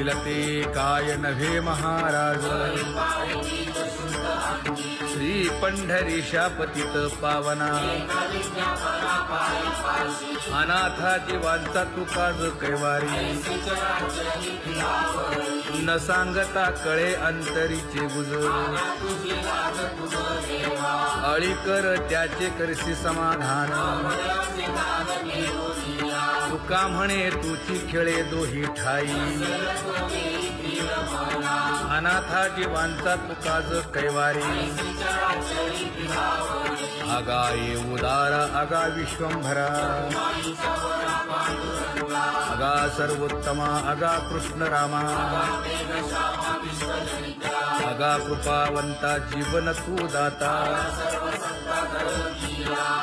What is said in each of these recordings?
दिलते काय नव्हे महाराज श्री पंढरीशा पतित पावना अनाथा जीवांचा तुका ज कैवारी न सांगता कळे अंतरीचे गुज अळी कर त्याचे करसी समाधान तुका म्हणे तुची खेळे दोही ठाई अनाथा जीवांचा तुका ज कैवारी आगा ये उदारा आगा विश्वंभरा आगा सर्वोत्तमा आगा कृष्ण रामा आगा कृपावंता जीवन तू दाता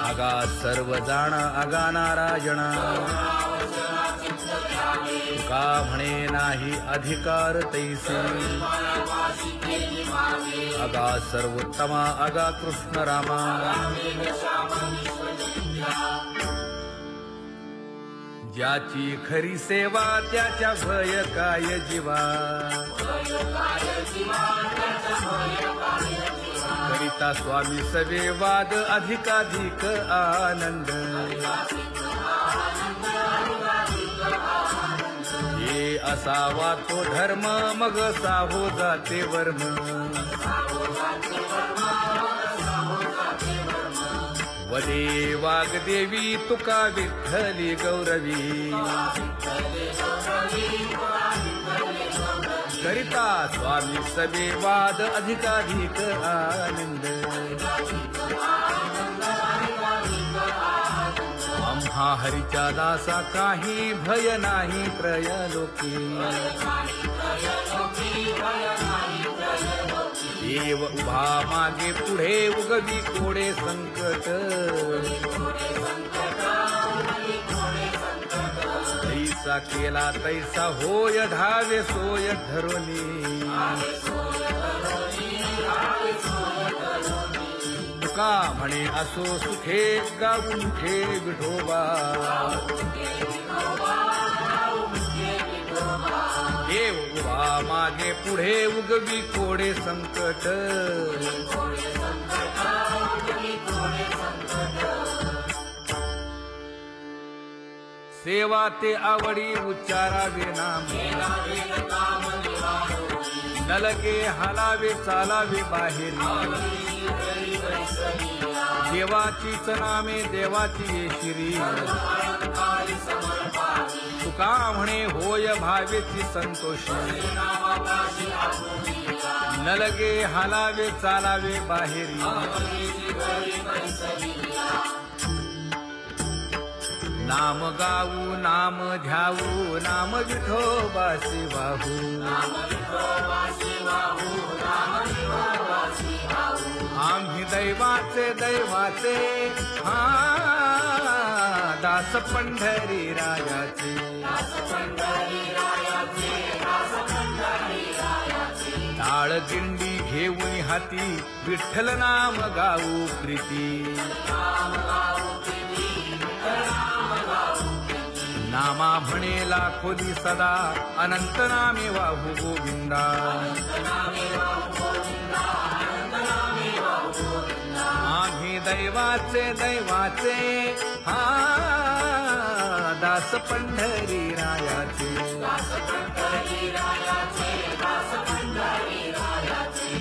आगा सर्व जाणा आगा नारायणा का म्हणे नाही अधिकार तैसे आगा सर्वोत्तमा आगा कृष्ण रामा ज्याची खरी सेवा त्याच्या भय काय जीवा करिता स्वामी सवे वाद अधिकाधिक आनंद हे असावा तो धर्म मग साहो जाते वर्म वदे वाग्देवी तुका विठ्ठली गौरवी करिता स्वामी सवे वाद अधिकाधिक आनंद आम्हा हरीच्या दासा काही भय नाही त्रयलोकी देव उभा मागे पुढे उगवी कोडे संकट तैसा केला तैसा होय धावे सोय धरोनी तुका म्हणे असो सुखे गाऊन ठे विठोबा देव उभा मागे पुढे उगवी कोडे संकट सेवा ते आवडी उच्चारावे नाम नलगे हालावे चालावे बाहेरी देवाचीच नामे देवाची येशिरी तुका म्हणे होय भावेची संतोषी नलगे हालावे चालावे बाहेरी नाम गाऊ नाम ध्याऊ नाम विठोबासी वाहू आम्ही दैवाचे दैवाचे हा दास पंढरी रायाचे टाळ गिंडी घेऊन हाती विठ्ठल नाम गाऊ प्रीती नामा म्हणे लाखोदी सदा अनंत नामे वाहू गोविंदा आम्ही दैवाचे दैवाचे हा दास पंढरी रायाचे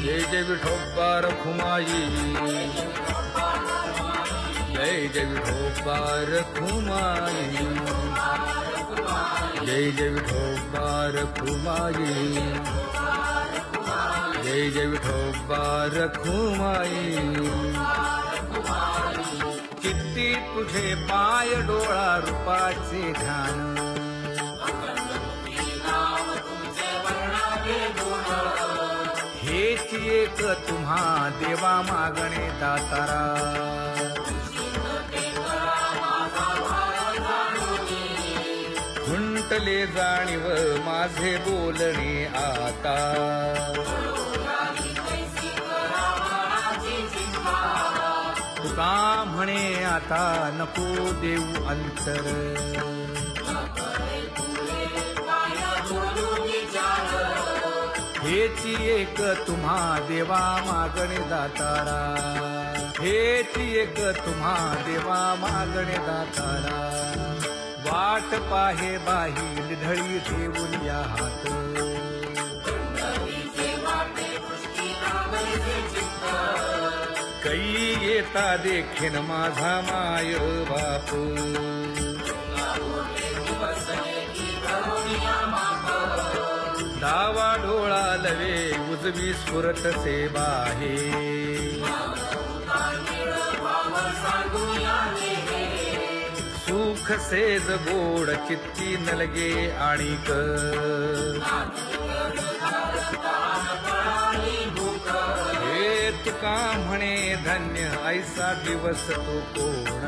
जय जय विठोबा रखुमाई जय जय विठोबा रखुमाई जय जय विठोबा रखुमाई जय जय विठोबा रखुमाई चित्ती तुझे पाय डोळा रूपाचे ध्यान हेच एक तुम्हा देवा मागणे दातारा खुंटले जाणीव माझे बोलणे आता तुका म्हणे आता नको देऊ अंतर हेची एक तुम्हा देवा मागणे दातारा, हेची एक तुम्हा देवा मागणे दातारा. वाट पाहे बाही ढळी ठेवून या हात, कै येता देखीन माझा माय बाप. डावा डोळा लवे उजवी स्फुरत से बाहे, सुख सेज गोड चित्ती नलगे आणिक. हे तुका म्हणे धन्य ऐसा दिवस तो कोण.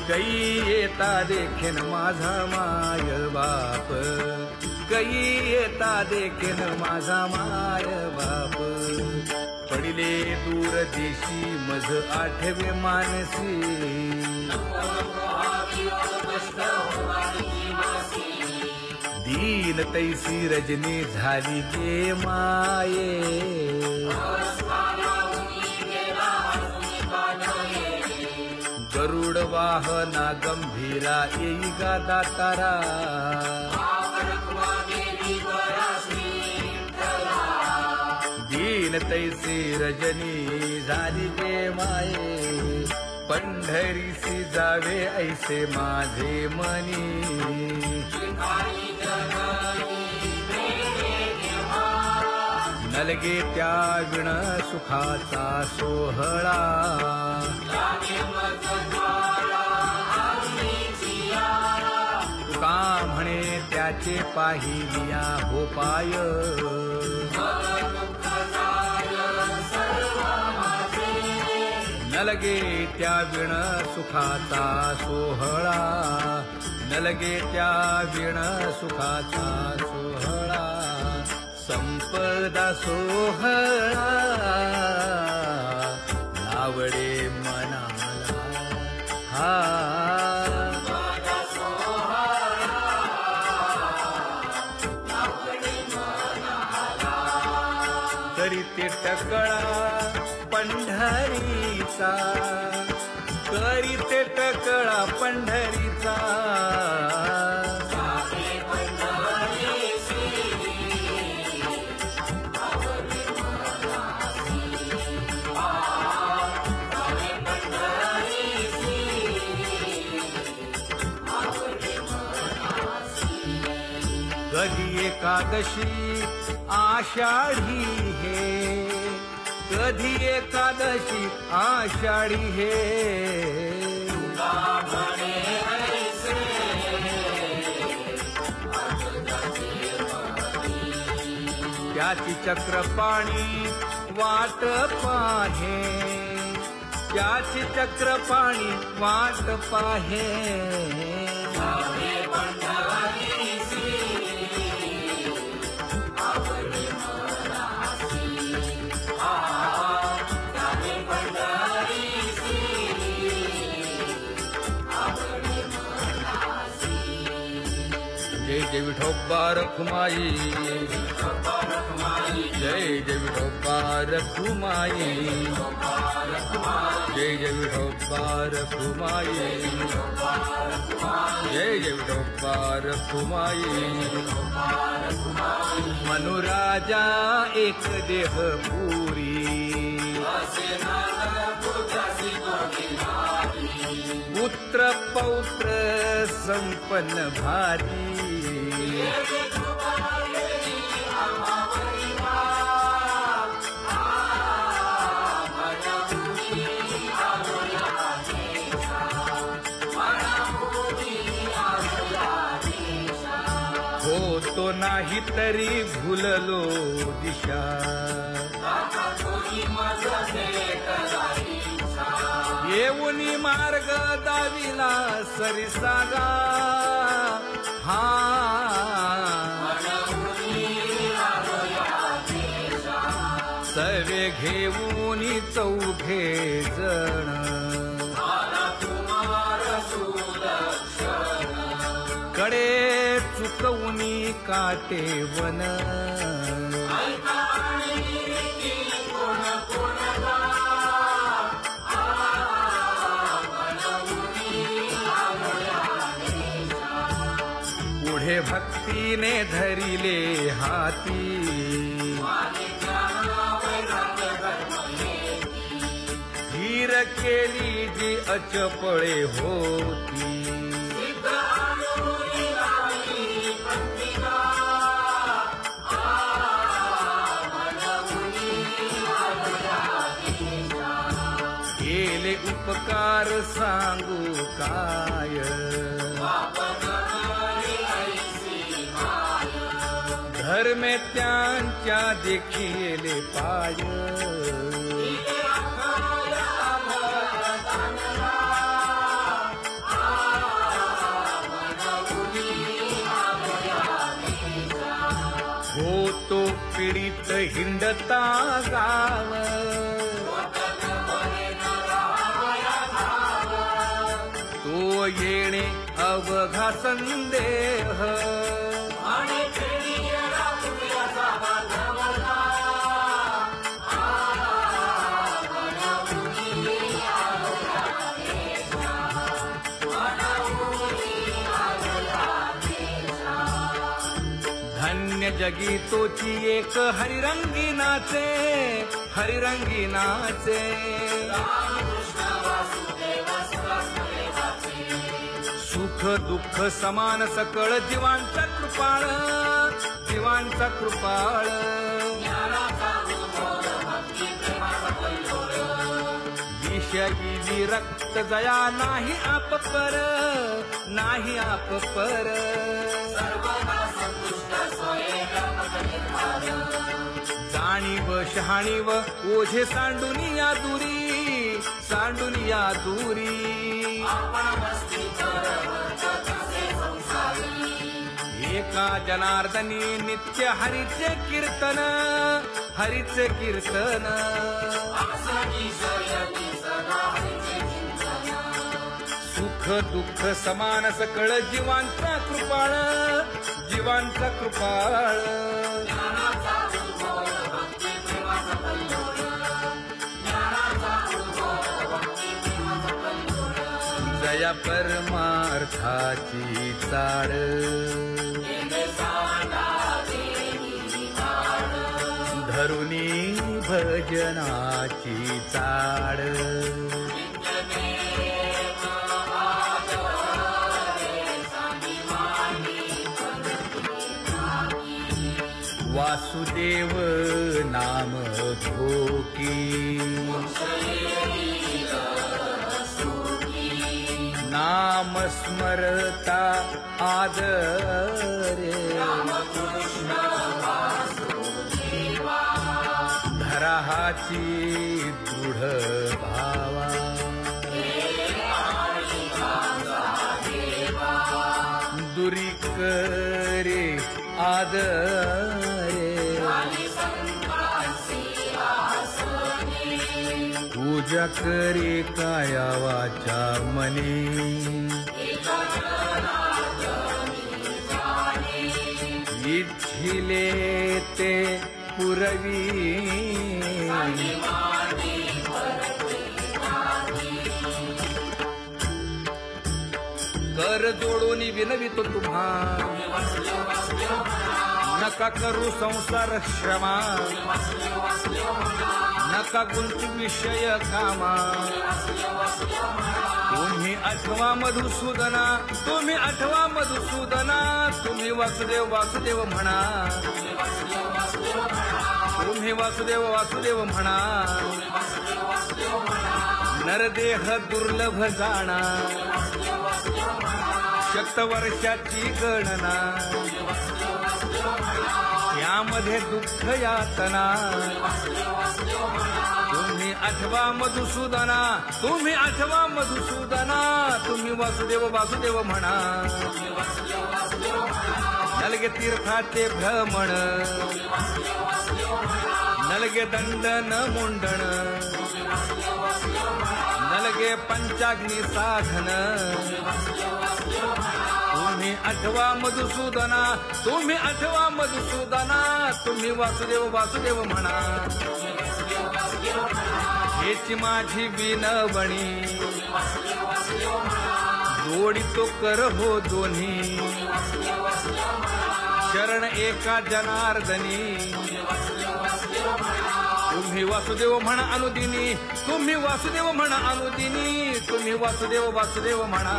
कै येता देखीन माझा माय बाप, कै येता देखीन माझा माय बाप. पडिले दूर देशी मज आठवे मानसी, दीन तैसी रजनी झाली गे माये. गरुड वाहना गंभीरा येई गा दातारा, दीन तैसी रजनी झाली गे माये. पंढरीसी जावे ऐसे माझे मनी, नलगे त्या विण सुखाचा सोहळा. तुका म्हणे त्याचे पाहिलिया हो पाय, नलगे त्या विण सुखाचा सोहळा, नलगे त्या विण सुखाचा सोहळा. संपदा सोहळा नावडे मनाला, हा करीते टकळा पंढरीचा, करीते टकळा पंढरीचा. कधी एकादशी आषाढी हे, कधी एकादशी आषाढी हे. त्याची चक्रपाणी वाट पाहे, त्याची चक्रपाणी वाट पाहे. जय जय विठोबा रखुमाई, जय जय विठोबा रखुमाई, जय जय विठोबा रखुमाई, जय जय विठोबा रखुमाई. मनुराजा एक देह पुरी, पुत्र पौत्र संपन्न भारी. होतो नाही तरी भुललो दिशा, येऊनी मार्ग दाविला सरिसागा. हा सवे घेऊनी चौघे जण, डोकवुनी काटे वन पुढे भक्तीने धरिले हाती धीर केली जी अचपळे होती केले उपकार सांगू काय धर्मे त्यांच्या देखिले पाय होतो पीडित हिंडता गाव तो येणे अवघा संदेह धन्य जगी तोची एक हरिरंगी नाचे हरिरंगी नाचे सुख दुःख समान सकळ जीवांचा कृपाळ जीवांचा कृपाळ विषयी विरक्त जया नाही आपपर नाही आपपर जाणीव शहाणीव ओझे सांडुनिया दुरी सांडुनिया दुरी एका जनार्दनी नित्य हरीचे कीर्तन हरीचे कीर्तन सुख दुःख समान सकळ जीवांचा कृपाळ जीवांचा कृपाळ जया परमार्थाची चाळ धरुनी भजनाची चाळ वासुदेव नाम घोकी नाम स्मरता आदरे धराहाची दृढ भावा दुरी करे आदरे पूजा करे काया वाचा मने इच्छिले ते पुरवी कर जोडून विनवितो तुम्हा नका करू संसार क्षमा नका गुंतू विषय कामा तुम्ही आठवा मधुसूदना तुम्ही आठवा मधुसूदना तुम्ही वासुदेव वासुदेव म्हणा तुम्ही वासुदेव वासुदेव म्हणा नरदेह दुर्लभ जाणा शतवर्षाची गणना यामध्ये दुःख यातना तुम्ही आठवा मधुसूदना तुम्ही आठवा मधुसूदना तुम्ही वासुदेव वासुदेव म्हणा नलगे तीर्थाचे भ्रमण नलगे दंडन मुंडण नलगे पंचाग्नी साधन तुम्ही आठवा मधुसूदना, तुम्ही आठवा मधुसूदना, तुम्ही वासुदेव वासुदेव म्हणा. हेची माझी विनवणी, जोडितो कर हो दोन्ही, शरण एका जनार्दनी. तुम्ही वासुदेव म्हणा अनुदिनी, तुम्ही वासुदेव म्हणा अनुदिनी, तुम्ही वासुदेव वासुदेव म्हणा.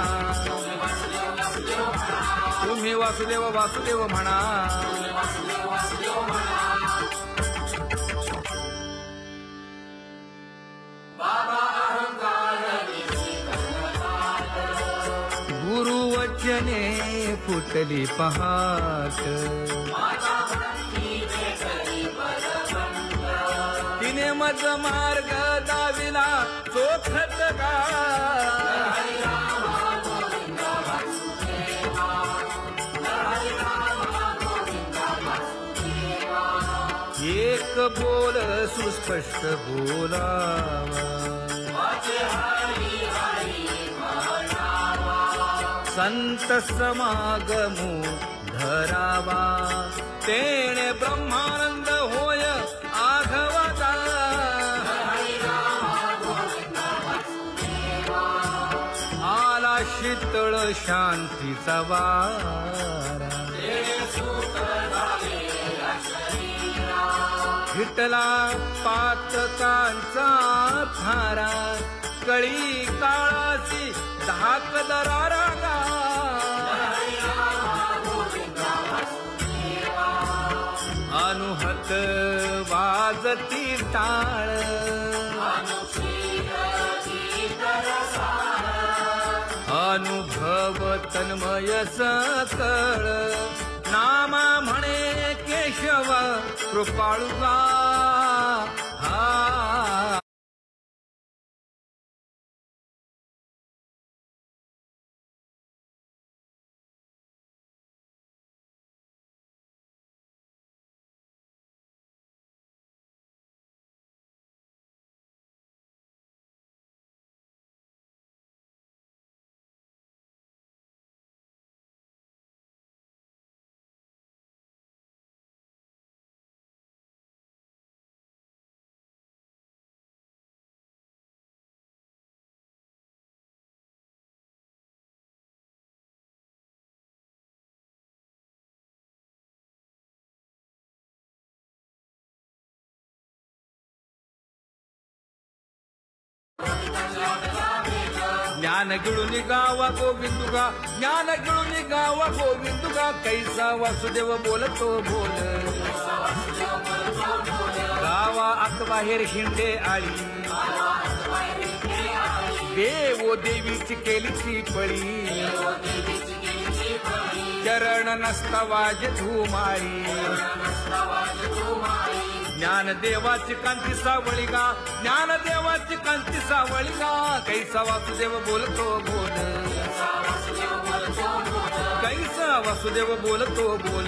तुम्ही वासुदेव वासुदेव म्हणा. गुरुवचने फुटली पहाट, तिने मज मार्ग दाविला चोखत का. एक बोल सुस्पष्ट बोलावा, संत समागमू धरावा, तेणे ब्रह्मानंद होय आघवाचा. आला शीतळ शांतीचा वारा, विठला पातकांचा थारा, कळी काळाची धाक दरारा. अनुहत वाजती टाळ, अनुभव तन्मय सकळ. नामा म्हणे केशव कृपाळुगा. हा ज्ञान गिळून गावा गोविंदुगा, ज्ञान गिळून गावा गोविंदुगा. कैसा वासुदेव बोलतो बोल, गावा आत बाहेर हिंडे आळी. देव देवीची केलीची पळी, चरण नसता वाज धुमाळी. ज्ञान देवाची कांती सावळी गा, ज्ञान देवाची कांती सावळी गा. कैसा वासुदेव बोलतो बोल, कैसा वासुदेव बोलतो बोल.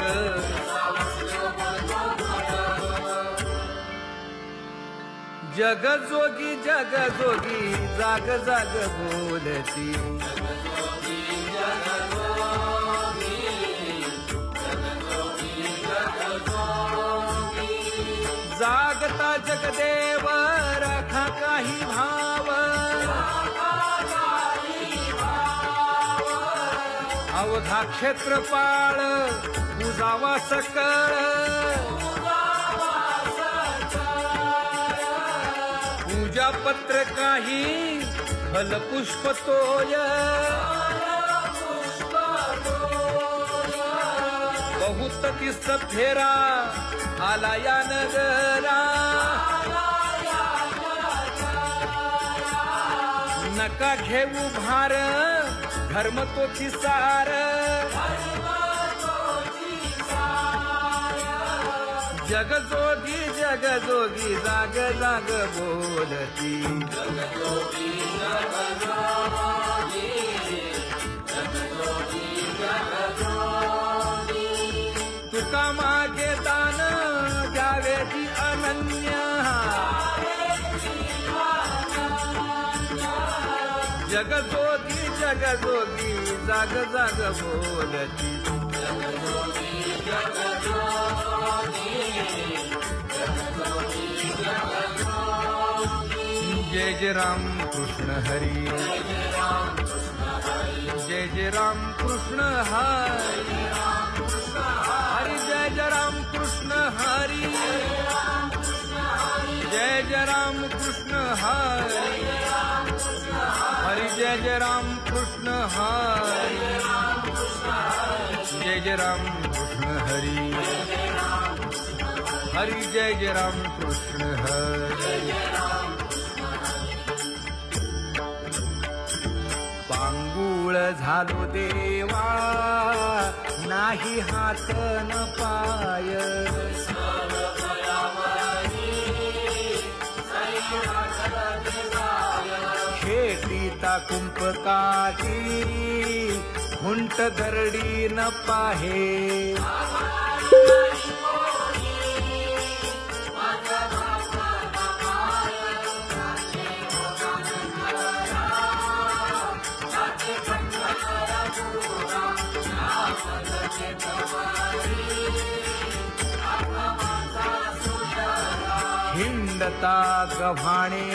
जग जोगी जाग जाग बोलती. जागता जगदेव राखा काही भाव, अवधा क्षेत्रपाळ पूजावा सकळ. पूजा पत्र काही फल पुष्प तोय, बहुत किस्त फेरा आला या नगरा. नका घेऊ भार धर्म तोची सार, जग जोगी जाग जाग बोलती. तुका मागे दान द्यावेची अनन्य, जग जगजोगी जगजोगी जाग जाग बोलती जय जय राम कृष्ण हरी जय जय राम कृष्ण हरी हरी जय जय राम कृष्ण हरी जय जय राम कृष्ण हरी हरि जय जय राम कृष्ण हरी जय जय राम कृष्ण हरी हरि जय जय राम कृष्ण हरी पांगुळ झालो देवा नाही हात न पाय खेटीता कुंपकाठी हुंट गरडी न पाहे हिंडता गव्हाणे